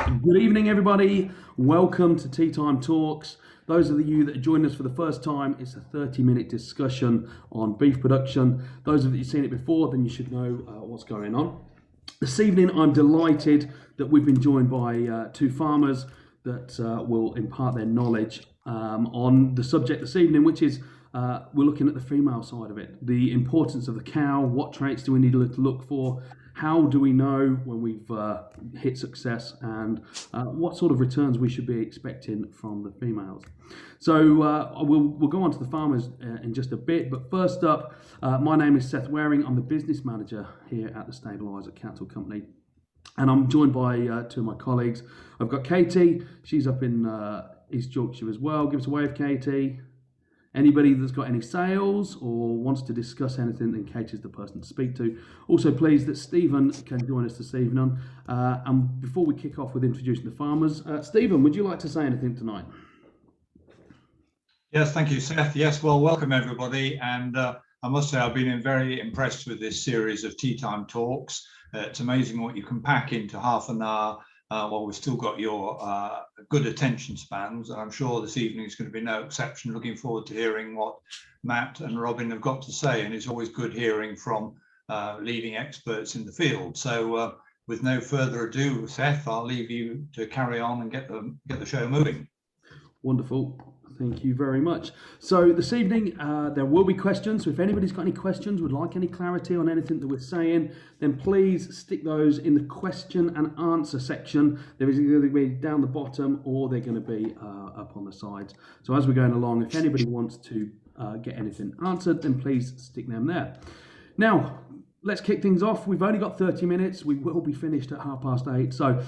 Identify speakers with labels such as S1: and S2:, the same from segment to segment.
S1: Good evening, everybody. Welcome to Tea Time Talks. Those of you that are joining us for the first time, it's a 30-minute discussion on beef production. Those of you who've seen it before, then you should know what's going on. This evening, I'm delighted that we've been joined by two farmers that will impart their knowledge on the subject this evening, which is we're looking at the female side of it, the importance of the cow, what traits do we need to look for, how do we know when we've hit success, and what sort of returns we should be expecting from the females. So we'll go on to the farmers in just a bit, but first up, my name is Seth Wareing. I'm the business manager here at the Stabiliser Cattle Company. And I'm joined by two of my colleagues. I've got Katie, she's up in East Yorkshire as well. Give us a wave, Katie. Anybody that's got any sales or wants to discuss anything, then Katie's the person to speak to. Also pleased that Stephen can join us this evening. And before we kick off with introducing the farmers, Stephen, would you like to say anything tonight?
S2: Yes, thank you, Seth. Yes, well, welcome everybody. And I must say I've been very impressed with this series of Tea Time Talks. It's amazing what you can pack into half an hour while we've still got your good attention spans. And I'm sure this evening is going to be no exception. Looking forward to hearing what Matt and Robin have got to say. And it's always good hearing from leading experts in the field. So with no further ado, Seth, I'll leave you to carry on and get the show moving.
S1: Wonderful. Thank you very much. So this evening, there will be questions. So if anybody's got any questions, would like any clarity on anything that we're saying, then please stick those in the question and answer section. There is either going to be down the bottom or they're going to be up on the sides. So as we're going along, if anybody wants to get anything answered, then please stick them there. Now, let's kick things off. We've only got 30 minutes. We will be finished at 8:30. So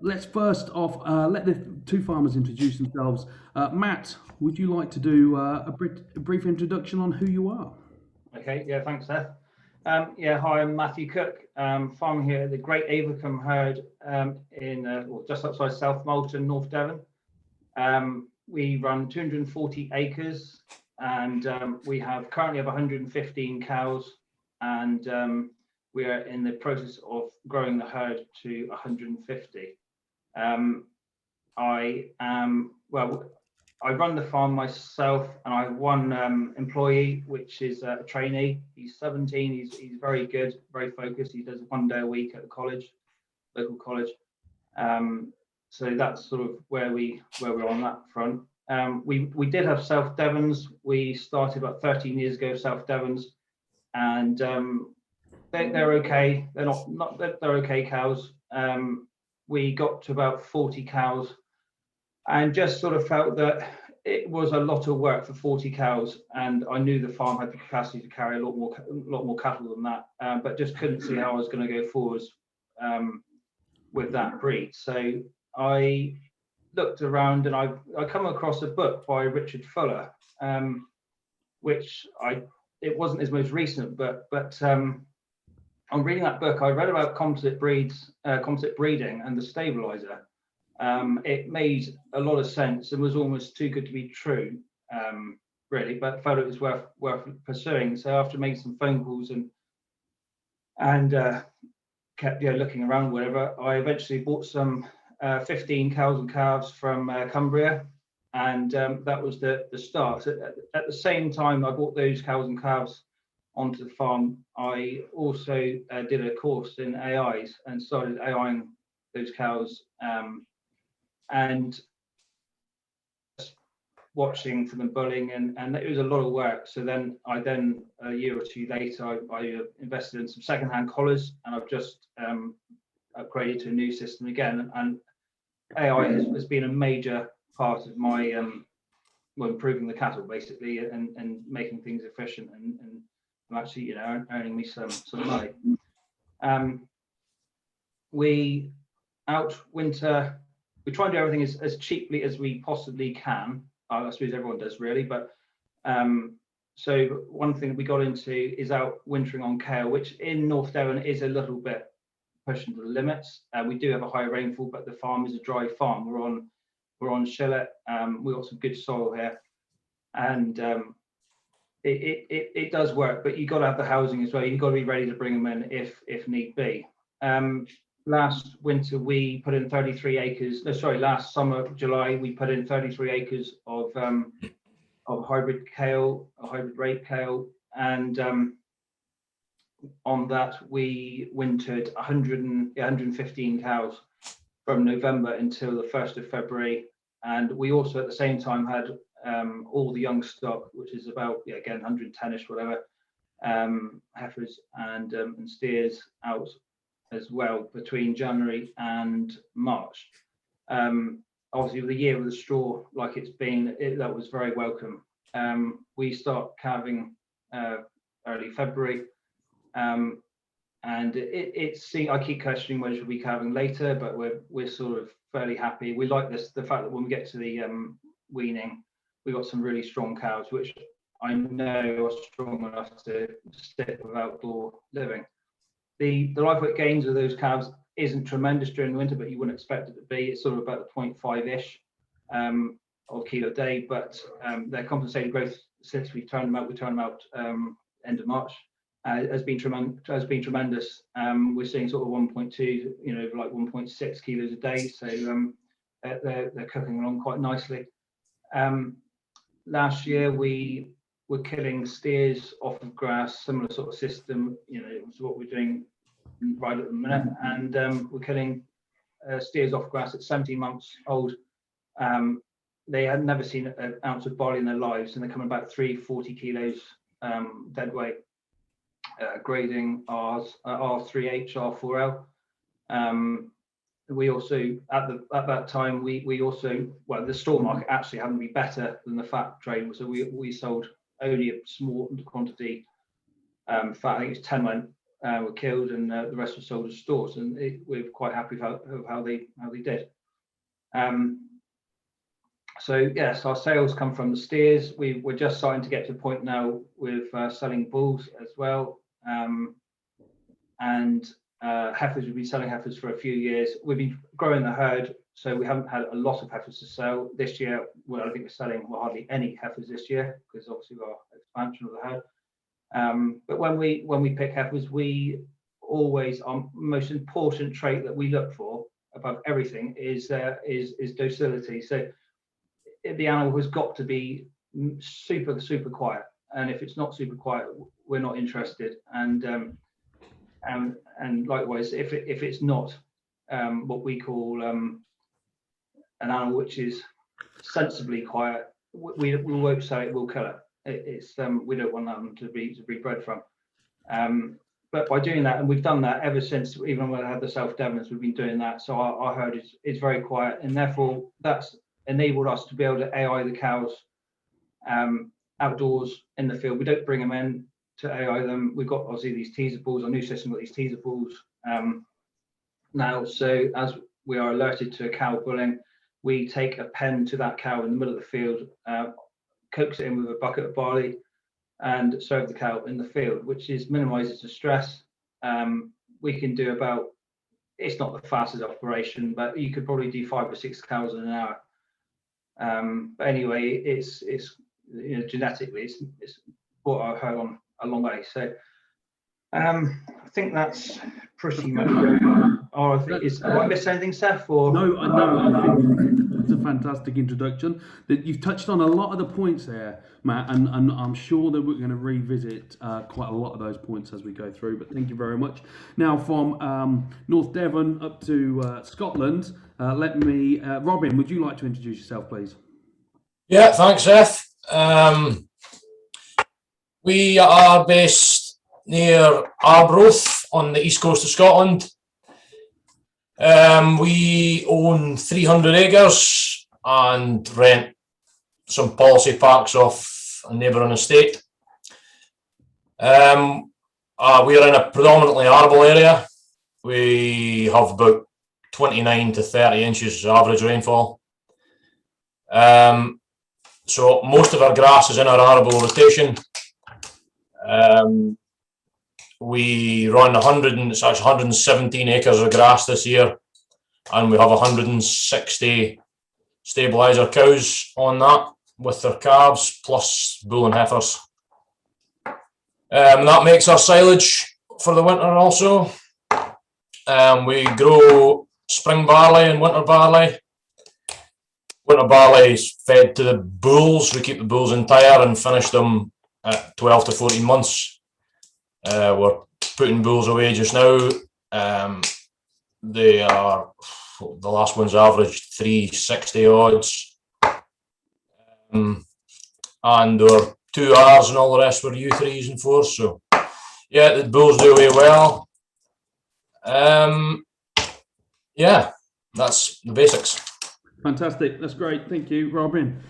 S1: let's first off let the two farmers introduce themselves. Matt, would you like to do a brief introduction on who you are?
S3: Okay, yeah, thanks, Seth. Yeah, hi, I'm Matthew Cooke, farming here at the Great Avercombe herd in just outside South Moulton, North Devon. We run 240 acres and we currently have 115 cows. And we are in the process of growing the herd to 150. I run the farm myself, and I have one employee, which is a trainee. He's 17. He's very good, very focused. He does 1 day a week at the college, local college. So that's sort of where we're on that front. We did have South Devons. We started about 13 years ago, South Devons. And they're okay. They're okay cows. We got to about 40 cows, and just sort of felt that it was a lot of work for 40 cows. And I knew the farm had the capacity to carry a lot more cattle than that, but just couldn't see how I was going to go forwards with that breed. So I looked around, and I come across a book by Richard Fuller, which it wasn't his most recent, but on reading that book, I read about composite breeding and the Stabiliser. It made a lot of sense and was almost too good to be true, really, but felt it was worth pursuing. So after making some phone calls and kept looking around, whatever, I eventually bought some 15 cows and calves from Cumbria. And that was the start. At the same time I bought those cows and calves onto the farm, I also did a course in AIs and started AIing those cows and watching for them bulling, and it was a lot of work. So then a year or two later, I invested in some secondhand collars, and I've just upgraded to a new system again. And AI has been a major part of my improving the cattle basically, and making things efficient, and actually earning me some money. We outwinter. We try and do everything as cheaply as we possibly can. I suppose everyone does really, but so one thing we got into is outwintering on kale, which in North Devon is a little bit pushing to the limits. We do have a high rainfall, but the farm is a dry farm. We're on shillet. We've got some good soil here, and it does work. But you've got to have the housing as well. You've got to be ready to bring them in if need be. last winter we put in 33 acres. No, sorry, last summer, July, we put in 33 acres of hybrid kale, a hybrid rape kale, and on that we wintered 115 cows from November until the 1st of February. And we also at the same time had all the young stock, which is about, again, 110ish, whatever, heifers and steers out as well between January and March. Obviously, with the year with the straw like it's been, that was very welcome. We start calving early February, and I keep questioning whether should we be calving later, but we're sort of fairly happy. We like the fact that when we get to the weaning, we got some really strong cows, which I know are strong enough to stick with outdoor living. The live weight gains of those calves isn't tremendous during the winter, but you wouldn't expect it to be. It's sort of about the 0.5-ish of kilo a day, but their compensated growth since we turned them out end of March has been tremendous. We're seeing sort of 1.2, like 1.6 kilos a day, so they're cooking along quite nicely. Last year we were killing steers off of grass, similar sort of system, to what we're doing right at the minute, and we're killing steers off grass at 17 months old. They had never seen an ounce of barley in their lives, and they're coming about 340 kilos dead weight, grading R3H, R4L. We also at that time we also, well, the store market actually happened to be better than the fat trade, so we sold only a small quantity fat. I think it's 10 were killed, and the rest were sold as stores, and we're quite happy with how they did. So yes, our sales come from the steers. We're just starting to get to a point now with selling bulls as well, and heifers. We've been selling heifers for a few years. We've been growing the herd, so we haven't had a lot of heifers to sell this year. Well, I think we're selling hardly any heifers this year because obviously of our expansion of the herd. But when we pick heifers, we always, our most important trait that we look for above everything is docility. So the animal has got to be super quiet, and if it's not super quiet, we're not interested. And likewise, if it's not what we call an animal which is sensibly quiet, we won't sell it. We'll kill it. It's we don't want them to be bred from. But by doing that, and we've done that ever since, even when I had the South Devons, we've been doing that. So our herd is very quiet, and therefore that's enabled us to be able to AI the cows outdoors in the field. We don't bring them in to AI them. We've got obviously these teaser balls, our new system with these teaser balls now. So as we are alerted to a cow bulling, we take a pen to that cow in the middle of the field, coax it in with a bucket of barley, and serve the cow in the field, which minimises the stress. We can do about, it's not the fastest operation, but you could probably do 5 or 6 cows in an hour. But anyway, it's genetically it's brought our herd on a long way. So I think that's pretty much. Have I missed anything, Seth? Or
S1: No, I think it's a fantastic introduction. That you've touched on a lot of the points there, Matt, and I'm sure that we're going to revisit quite a lot of those points as we go through. But thank you very much. Now, from North Devon up to Scotland, Robin, would you like to introduce yourself, please?
S4: Yeah, thanks, Seth. We are based near Arbroath on the east coast of Scotland. We own 300 acres and rent some policy parks off a neighbouring estate. We are in a predominantly arable area. We have about 29 to 30 inches average rainfall. So most of our grass is in our arable rotation. We run 117 acres of grass this year, and we have 160 Stabiliser cows on that with their calves plus bull and heifers. That makes our silage for the winter also. We grow spring barley and winter barley. Winter barley is fed to the bulls. We keep the bulls entire and finish them at 12 to 14 months. We're putting bulls away just now. They are, the last one's averaged 360 odds. And there are 2Rs and all the rest were U3s and 4s. So yeah, the bulls do away well. Yeah, that's the basics.
S1: Fantastic. That's great. Thank you, Robin.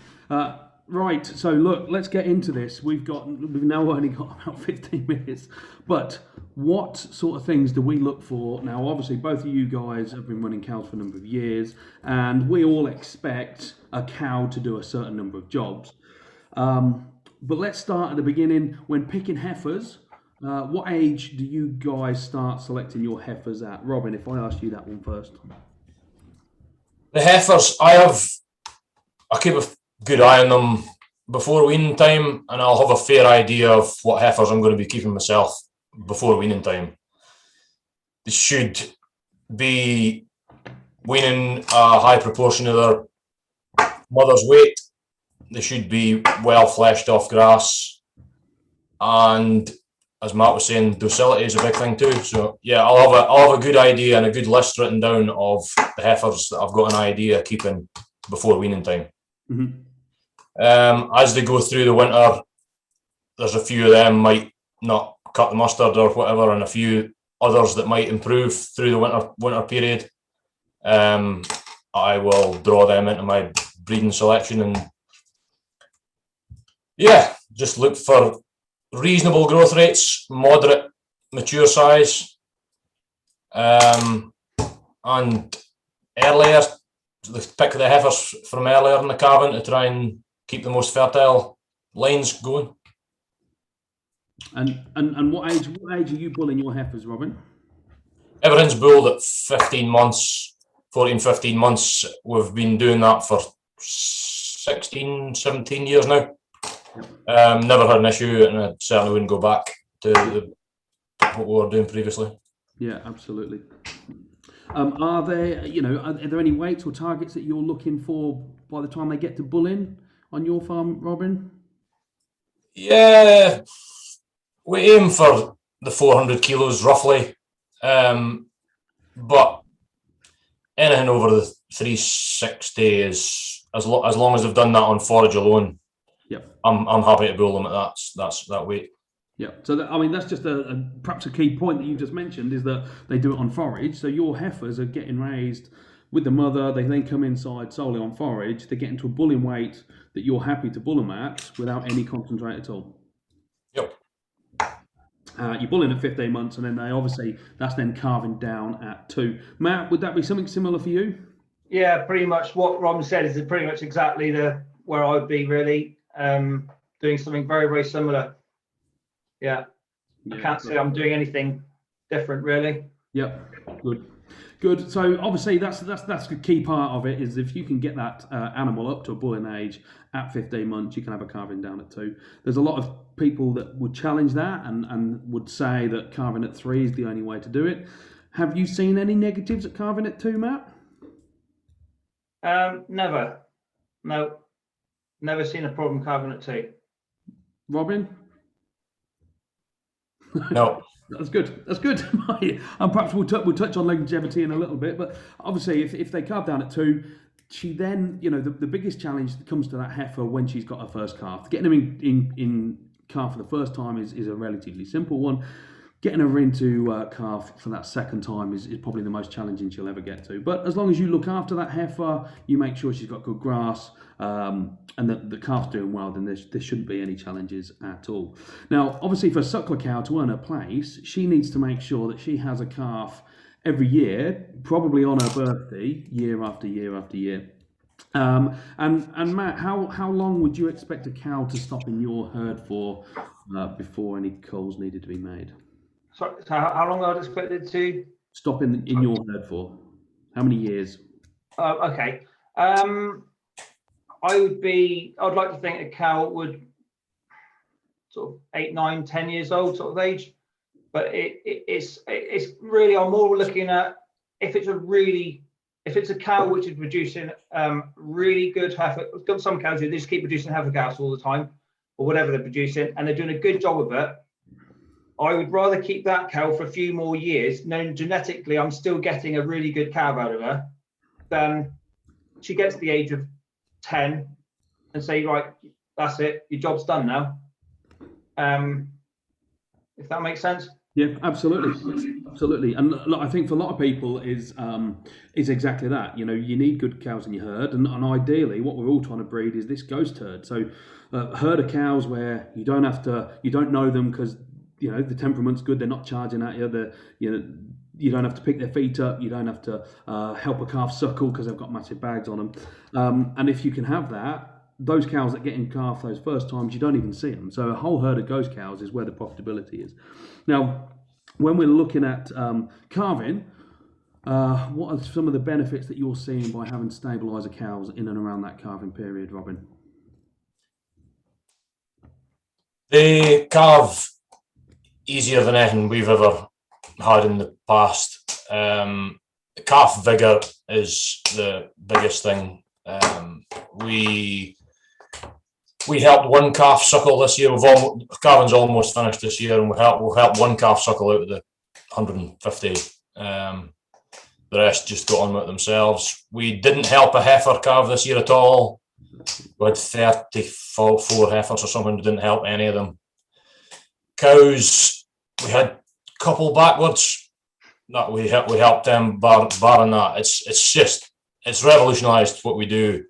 S1: Right. So look, let's get into this. We've now only got about 15 minutes, but what sort of things do we look for? Now, obviously, both of you guys have been running cows for a number of years, and we all expect a cow to do a certain number of jobs. But let's start at the beginning. When picking heifers, what age do you guys start selecting your heifers at? Robin, if I ask you that one first.
S4: The heifers, I keep a good eye on them before weaning time, and I'll have a fair idea of what heifers I'm going to be keeping myself before weaning time. They should be weaning a high proportion of their mother's weight. They should be well fleshed off grass, and as Matt was saying, docility is a big thing too. So yeah, I'll have a good idea and a good list written down of the heifers that I've got an idea keeping before weaning time. Mm-hmm. As they go through the winter, there's a few of them might not cut the mustard or whatever, and a few others that might improve through the winter period. I will draw them into my breeding selection, and yeah, just look for reasonable growth rates, moderate mature size, and earlier, pick the heifers from earlier in the calving to try and keep the most fertile lines going.
S1: And what age are you bulling your heifers, Robin?
S4: Everything's bulled at 15 months, 14, 15 months. We've been doing that for 16, 17 years now. Never had an issue, and I certainly wouldn't go back to what we were doing previously.
S1: Yeah, absolutely. Are there any weights or targets that you're looking for by the time they get to bulling on your farm, Robin?
S4: Yeah, we aim for the 400 kilos roughly, but anything over the 360 is as long as they've done that on forage alone. Yep. I'm happy to bull them at that weight.
S1: Yeah, so that's just perhaps a key point that you just mentioned, is that they do it on forage. So your heifers are getting raised with the mother. They then come inside solely on forage. They get into a bulling weight that you're happy to bull them at without any concentrate at all.
S4: Yep.
S1: You're bulling at 15 months, and then that's then carving down at 2. Matt, would that be something similar for you?
S3: Yeah, pretty much what Ron said is pretty much exactly where I'd be really. Doing something very, very similar. Yeah. I can't say I'm doing anything different really.
S1: Yep. Good. So obviously that's the key part of it, is if you can get that animal up to a bulling age at 15 months, you can have a calving down at 2. There's a lot of people that would challenge that and would say that calving at 3 is the only way to do it. Have you seen any negatives at calving at 2, Matt?
S3: Never. No. Never seen a problem calving at 2.
S1: Robin?
S4: No.
S1: That's good. And perhaps we'll touch on longevity in a little bit, but obviously if they calve down at 2, she then, the biggest challenge that comes to that heifer when she's got her first calf. Getting them in calf for the first time is a relatively simple one. Getting her into calf for that second time is probably the most challenging she'll ever get to. But as long as you look after that heifer, you make sure she's got good grass, and that the calf's doing well, then there shouldn't be any challenges at all. Now, obviously, for a suckler cow to earn her place, she needs to make sure that she has a calf every year, probably on her birthday, year after year after year. And Matt, how long would you expect a cow to stop in your herd for before any calls needed to be made?
S3: So how long I'd expect it to
S1: stop in your herd for? How many years?
S3: Okay. I'd like to think a cow would sort of 8, 9, 10 years old sort of age. but it's really, I'm more looking at if it's a cow which is producing really good heifer. We've got some cows who they just keep producing heifer calves all the time, or whatever they're producing, and they're doing a good job of it. I would rather keep that cow for a few more years, knowing genetically I'm still getting a really good cow out of her, than she gets to the age of 10 and say, right, that's it, your job's done now. If that makes sense.
S1: Yeah, absolutely. And look, I think for a lot of people is exactly that. You know, you need good cows in your herd, and ideally, what we're all trying to breed is this ghost herd. So, herd of cows where you don't know them because the temperament's good. They're not charging at you. You don't have to pick their feet up. You don't have to help a calf suckle because they've got massive bags on them. And if you can have that, those cows that get in calf those first times, you don't even see them. So a whole herd of ghost cows is where the profitability is. Now, when we're looking at calving, what are some of the benefits that you're seeing by having stabiliser cows in and around that calving period, Robin?
S4: They calve easier than anything we've ever had in the past. Calf vigour is the biggest thing. We helped one calf suckle this year. Calving's almost finished this year, and we'll help one calf suckle out of the 150. The rest just got on with it themselves. We didn't help a heifer calve this year at all. We had 34 heifers or something. We didn't help any of them. Cows, we had a couple backwards. That we helped them. Barring that, it's revolutionised what we do.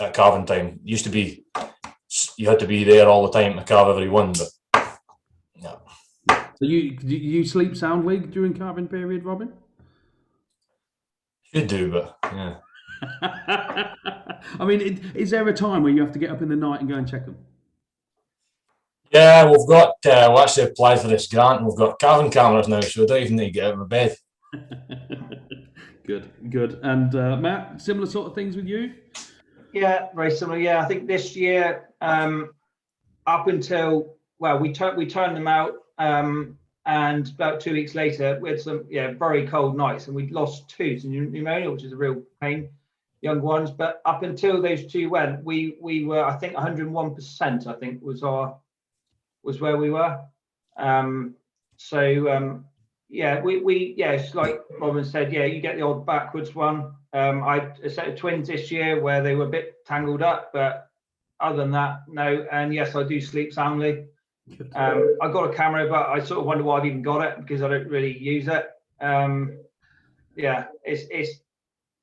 S4: At calving time, used to be you had to be there all the time to calve every one, but no.
S1: So you sleep soundly during calving period, Robin?
S4: Should do, but yeah.
S1: I mean, is there a time where you have to get up in the night and go and check them?
S4: Yeah, we've got we actually applied for this grant, and we've got calving cameras now, so I don't even need to get out of bed.
S1: Good. And Matt, similar sort of things with you?
S3: Yeah, very similar. Yeah, I think this year, up until we turned them out, and about 2 weeks later, we had some very cold nights, and we lost two to pneumonia, which is a real pain, young ones. But up until those two went, we were, I think, 101%. I think was where we were. It's like Robin said. Yeah, you get the odd backwards one. I had a set of twins this year where they were a bit tangled up, but other than that, no. And yes, I do sleep soundly. I got a camera, but I sort of wonder why I've even got it because I don't really use it. It's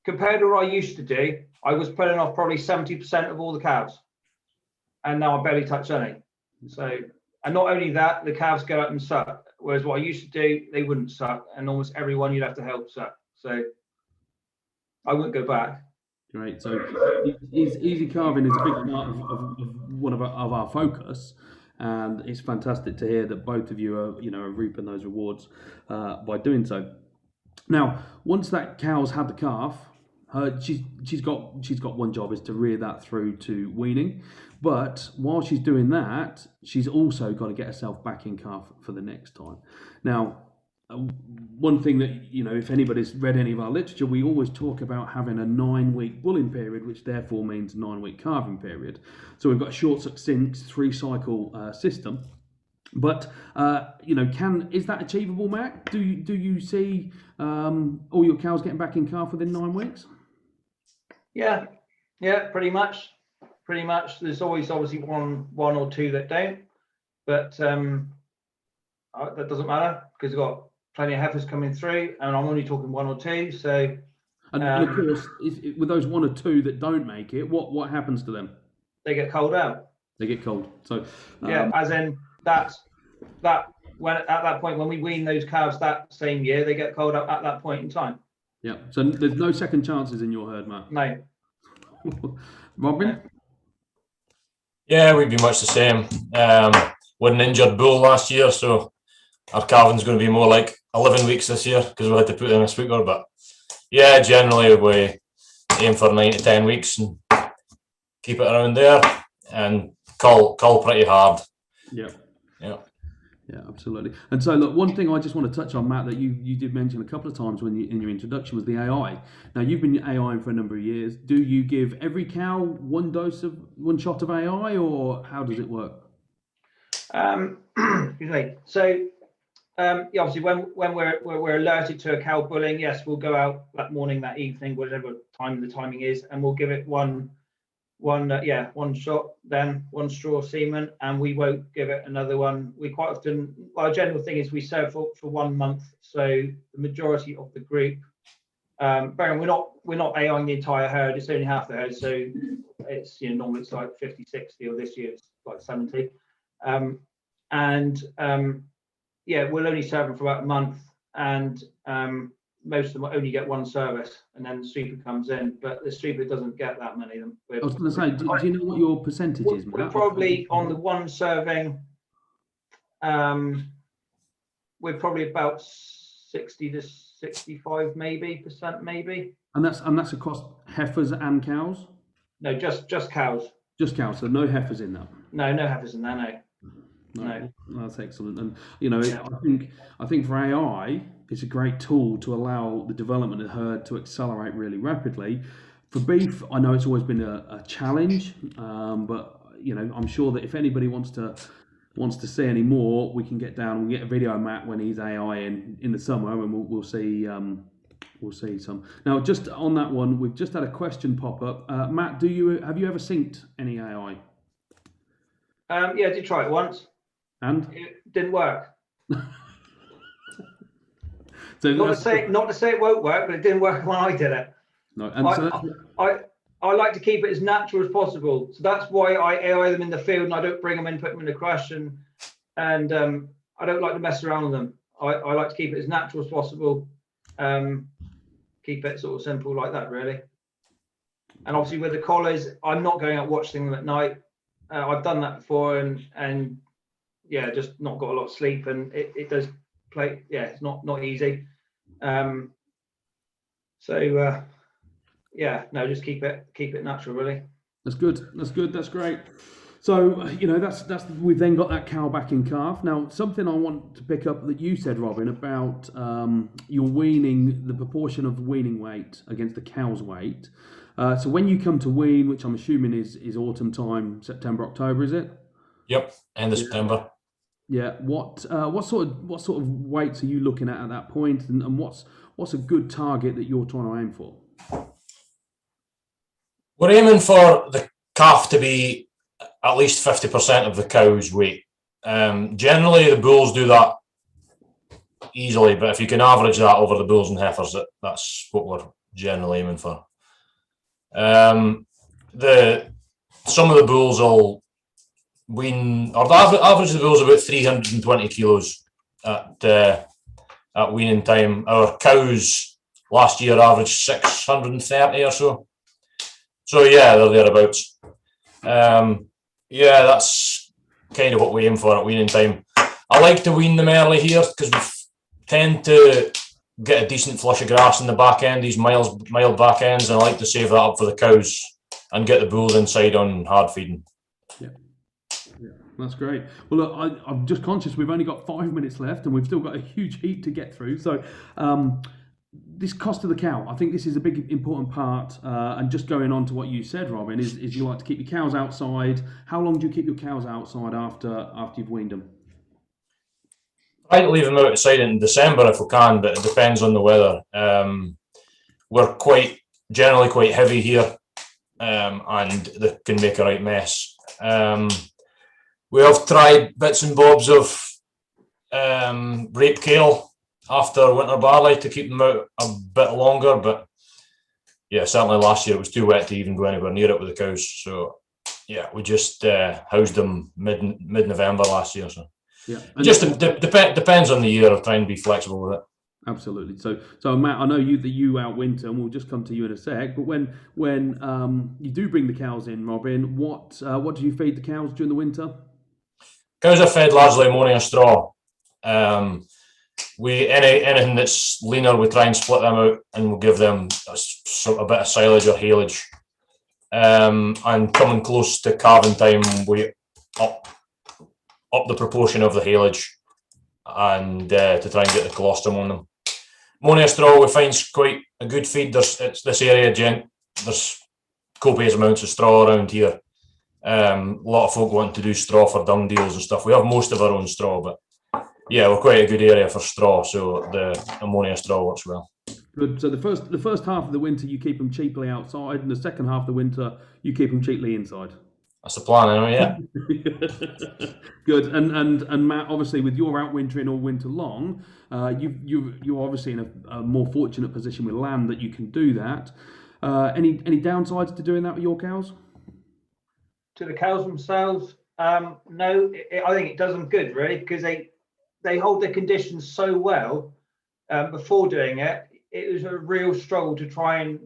S3: compared to what I used to do. I was pulling off probably 70% of all the calves, and now I barely touch any. So, and not only that, the calves go out and suck. Whereas what I used to do, they wouldn't suck, and almost everyone you'd have to help suck. So I wouldn't go back.
S1: Great. So easy calving is a big part of one of our focus, and it's fantastic to hear that both of you are reaping those rewards by doing so. Now, once that cow's had the calf, she's got one job, is to rear that through to weaning. But while she's doing that, she's also got to get herself back in calf for the next time. Now, one thing that, if anybody's read any of our literature, we always talk about having a 9-week bulling period, which therefore means 9-week calving period. So we've got a short, succinct 3-cycle system. But is that achievable, Matt? Do you see all your cows getting back in calf within 9 weeks?
S3: Yeah, pretty much. There's always obviously one or two that don't, but that doesn't matter because we've got plenty of heifers coming through, and I'm only talking one or two. So,
S1: and of course, with those one or two that don't make it, what happens to them?
S3: They get culled out.
S1: They get culled. So
S3: as in that when at that point when we wean those calves that same year, they get culled out at that point in time.
S1: Yeah. So there's no second chances in your herd, Matt.
S3: No.
S1: Robin?
S4: Yeah, we'd be much the same. We had an injured bull last year, so our calving's going to be more like 11 weeks this year because we had to put in a speaker. But yeah, generally we aim for 9 to 10 weeks and keep it around there and cull pretty hard.
S1: Yeah. Yeah, absolutely. And so, look, one thing I just want to touch on, Matt, that you did mention a couple of times when you in your introduction was the AI. Now, you've been AIing for a number of years. Do you give every cow one shot of AI, or how does it work?
S3: Excuse me. So, yeah, obviously, when we're alerted to a cow bullying, yes, we'll go out that morning, that evening, whatever time the timing is, and we'll give it one shot, then one straw semen, and we won't give it another one. We quite often, our general thing is we serve for 1 month, so the majority of the group, bearing we're not AIing the entire herd, it's only half the herd, so it's, you know, normally it's like 50, 60, or this year it's like 70, yeah, we'll only serve them for about a month, and most of them will only get one service, and then the super comes in, but the super doesn't get that many of them.
S1: I was going to say, do you know what your percentage is, Matt?
S3: We're probably on the one serving, we're probably about 60 to 65 percent maybe.
S1: And that's across heifers and cows?
S3: No, just cows.
S1: Just cows, so no heifers in that.
S3: No heifers in there, no. No.
S1: That's excellent. And you know, I think for AI, it's a great tool to allow the development of the herd to accelerate really rapidly. For beef, I know it's always been a challenge, but you know, I'm sure that if anybody wants to see any more, we can get down and get a video of Matt when he's AI in the summer, and we'll see some. Now, just on that one, we've just had a question pop up. Matt, have you ever synced any AI?
S3: Yeah, I did try it once. And it didn't work.
S1: So
S3: not to say it won't work, but it didn't work when I did it.
S1: No, and
S3: I like to keep it as natural as possible. So that's why I AI them in the field, and I don't bring them in, put them in the crush, and I don't like to mess around with them. I like to keep it as natural as possible. Keep it sort of simple like that, really. And obviously with the collars, I'm not going out watching them at night. I've done that before, and yeah, just not got a lot of sleep, and it does play. Yeah, it's not easy. Yeah, no, just keep it natural, really.
S1: That's good. That's great. So, you know, that's we've then got that cow back in calf. Now, something I want to pick up that you said, Robin, about your weaning, the proportion of weaning weight against the cow's weight. So when you come to wean, which I'm assuming is autumn time, September, October, is it?
S4: Yep, end of September.
S1: Yeah. What sort of weights are you looking at that point, and what's a good target that you're trying to aim for?
S4: We're aiming for the calf to be at least 50% of the cow's weight. Generally, the bulls do that easily, but if you can average that over the bulls and heifers, that's what we're generally aiming for. Some of the bulls will wean, or the average of the bulls about 320 kilos at weaning time. Our cows last year averaged 630 or so. So yeah, they're thereabouts. Yeah, that's kind of what we aim for at weaning time. I like to wean them early here because we tend to get a decent flush of grass in the back end, these mild back ends, and I like to save that up for the cows and get the bulls inside on hard feeding.
S1: Yeah, that's great. Well, look, I'm just conscious we've only got 5 minutes left, and we've still got a huge heat to get through. So, this cost of the cow, I think this is a big important part. And just going on to what you said, Robin, is you like to keep your cows outside. How long do you keep your cows outside after you've weaned them?
S4: I like to leave them outside in December if we can, but it depends on the weather. We're generally quite heavy here, and they can make a right mess. We have tried bits and bobs of rape kale after winter barley to keep them out a bit longer, but yeah, certainly last year it was too wet to even go anywhere near it with the cows. So yeah, we just housed them mid-November last year. So
S1: yeah,
S4: it just depends on the year. I'll try and be flexible with it.
S1: Absolutely. So Matt, I know you out winter, and we'll just come to you in a sec. But when you do bring the cows in, Robin, what do you feed the cows during the winter?
S4: Cows are fed largely ammonia straw. Anything that's leaner, we try and split them out, and we'll give them a bit of silage or haylage. And coming close to calving time, we up the proportion of the haylage and to try and get the colostrum on them. Ammonia straw we find's quite a good feed. It's this area, there's copious amounts of straw around here. A lot of folk want to do straw for dung deals and stuff. We have most of our own straw, but yeah, we're quite a good area for straw, so the ammonia straw works well.
S1: Good. So the first half of the winter you keep them cheaply outside, and the second half of the winter you keep them cheaply inside.
S4: That's the plan, anyway. Yeah.
S1: Good. And Matt, obviously, with your outwintering all winter long, you're obviously in a more fortunate position with land that you can do that. Any downsides to doing that with your cows?
S3: To the cows themselves, no. I think it does them good, really, because they hold their conditions so well. Before doing it, it was a real struggle to try and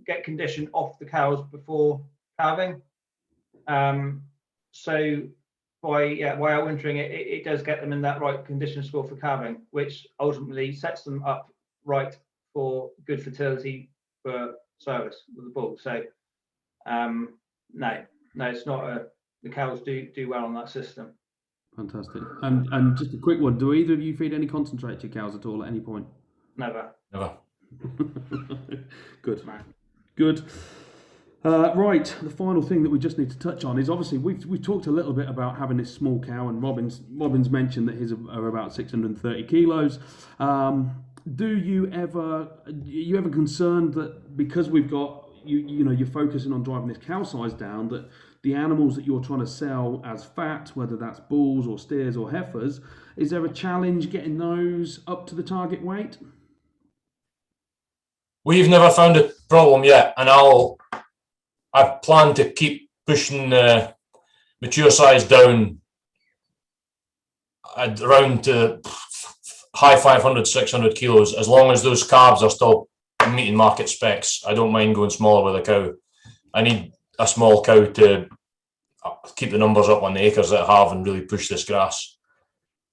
S3: get condition off the cows before calving. So by outwintering it does get them in that right condition score for calving, which ultimately sets them up right for good fertility for service with the bull. So no, it's not the cows do well on that system.
S1: Fantastic. And just a quick one, do either of you feed any concentrate to your cows at all at any point?
S3: Never.
S1: Good. Good. Right, the final thing that we just need to touch on is obviously we've talked a little bit about having this small cow, and Robin's mentioned that his are about 630 kilos. You ever concerned that because we've got you're focusing on driving this cow size down, that the animals that you're trying to sell as fat, whether that's bulls or steers or heifers, is there a challenge getting those up to the target weight?
S4: We've never found a problem yet, and I plan to keep pushing the mature size down at around to high 500, 600 kilos, as long as those calves are still meeting market specs. I don't mind going smaller with a cow. I need a small cow to keep the numbers up on the acres that I have and really push this grass.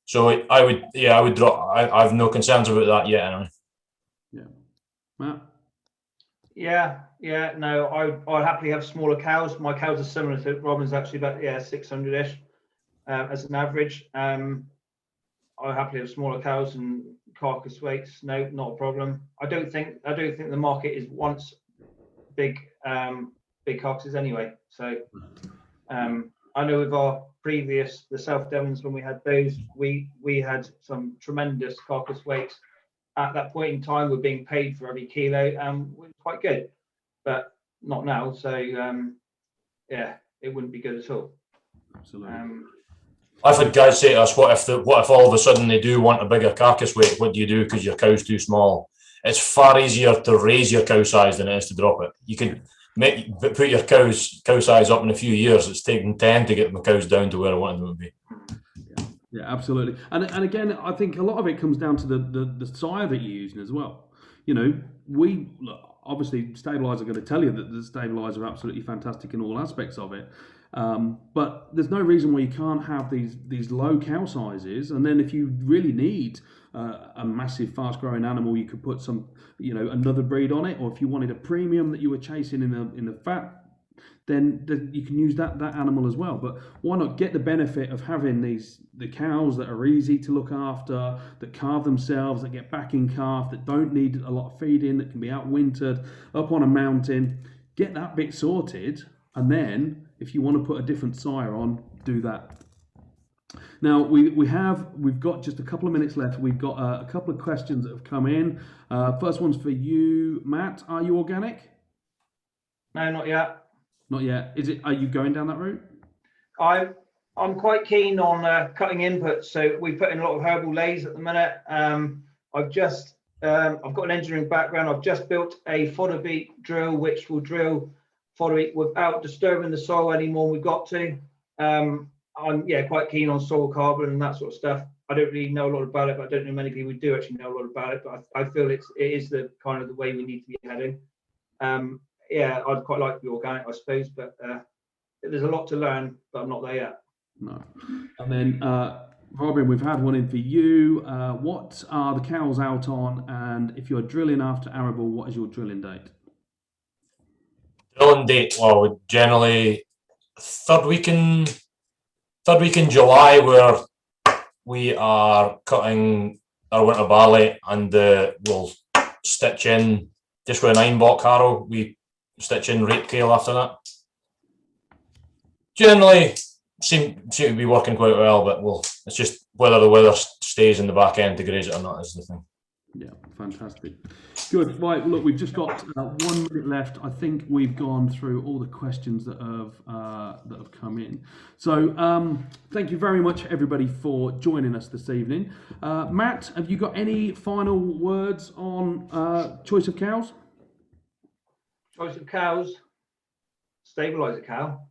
S4: So I would drop. I have no concerns about that yet, anyway.
S1: Yeah, Matt.
S3: Yeah, no, I'd happily have smaller cows. My cows are similar to Robin's, actually, about 600-ish as an average. I'll happily have smaller cows and carcass weights. No, not a problem. I don't think the market is once big carcasses anyway. So I know with our previous the South Devons, when we had those, we had some tremendous carcass weights. At that point in time, we're being paid for every kilo, and was quite good, but not now. So it wouldn't be good at all.
S1: Absolutely.
S4: I've had guys say to us, what if all of a sudden they do want a bigger carcass weight? What do you do because your cow's too small? It's far easier to raise your cow size than it is to drop it. You can put your cow size up in a few years. It's taken 10 to get my cows down to where I want them to be.
S1: Yeah, absolutely. And again, I think a lot of it comes down to the sire that you're using as well. Obviously Stabiliser are going to tell you that the Stabiliser are absolutely fantastic in all aspects of it. But there's no reason why you can't have these low cow sizes, and then if you really need a massive fast growing animal, you could put some another breed on it, or if you wanted a premium that you were chasing in the fat, then you can use that animal as well. But why not get the benefit of having the cows that are easy to look after, that calve themselves, that get back in calf, that don't need a lot of feeding, that can be outwintered up on a mountain. Get that bit sorted, and then if you want to put a different sire on, do that. Now we've got just a couple of minutes left. We've got a couple of questions that have come in. First one's for you, Matt. Are you organic?
S3: No, not yet.
S1: Not yet. Are you going down that route?
S3: I'm quite keen on cutting inputs. So we put in a lot of herbal lays at the minute. I've got an engineering background. I've just built a fodder beat drill, which will drill fodder beat without disturbing the soil anymore. We've got to. I'm quite keen on soil carbon and that sort of stuff. I don't really know a lot about it, but I don't know many people who do actually know a lot about it. But I feel it is the kind of the way we need to be heading. I'd quite like to be organic, I suppose, but there's a lot to learn, but I'm not there yet.
S1: No. And then, Robin, we've had one in for you. What are the cows out on? And if you're drilling after arable, what is your drilling date?
S4: Drilling date, well, generally third week in July, we're we are cutting our winter barley, and we'll stitch in just with an ironbark harrow. We stitch in rape kale after that. Generally seem to be working quite well, but it's just whether the weather stays in the back end to graze it or not is the thing.
S1: Yeah, fantastic. Good. Right, look, we've just got 1 minute left. I think we've gone through all the questions that have come in. So thank you very much, everybody, for joining us this evening. Matt, have you got any final words on choice of cows?
S3: Choice of cows, Stabiliser cow.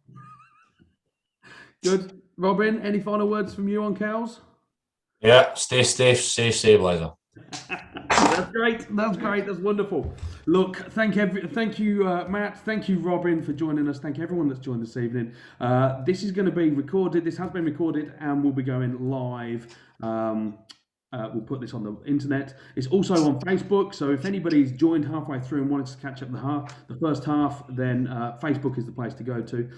S1: Good. Robin, any final words from you on cows?
S4: Yeah, stay safe, stay Stabiliser.
S1: That's great. That's great. That's wonderful. Look, thank you, Matt. Thank you, Robin, for joining us. Thank everyone that's joined this evening. This is going to be recorded. This has been recorded and will be going live. We'll put this on the internet. It's also on Facebook. So if anybody's joined halfway through and wanted to catch up the first half, then Facebook is the place to go to.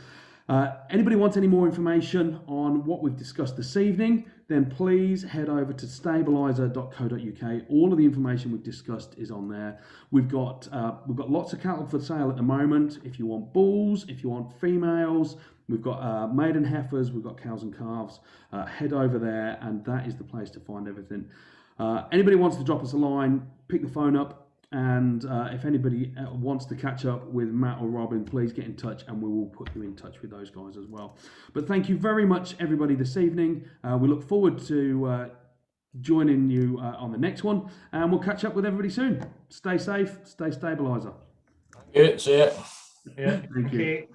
S1: Anybody wants any more information on what we've discussed this evening, then please head over to stabiliser.co.uk. All of the information we've discussed is on there. We've got lots of cattle for sale at the moment. If you want bulls, if you want females, we've got maiden heifers, we've got cows and calves. Head over there, and that is the place to find everything. Anybody wants to drop us a line, pick the phone up. And if anybody wants to catch up with Matt or Robin, please get in touch and we will put you in touch with those guys as well. But thank you very much, everybody, this evening. We look forward to joining you on the next one, and we'll catch up with everybody soon. Stay safe, stay Stabiliser.
S4: Good, see ya.
S3: Yeah,
S1: Thank you.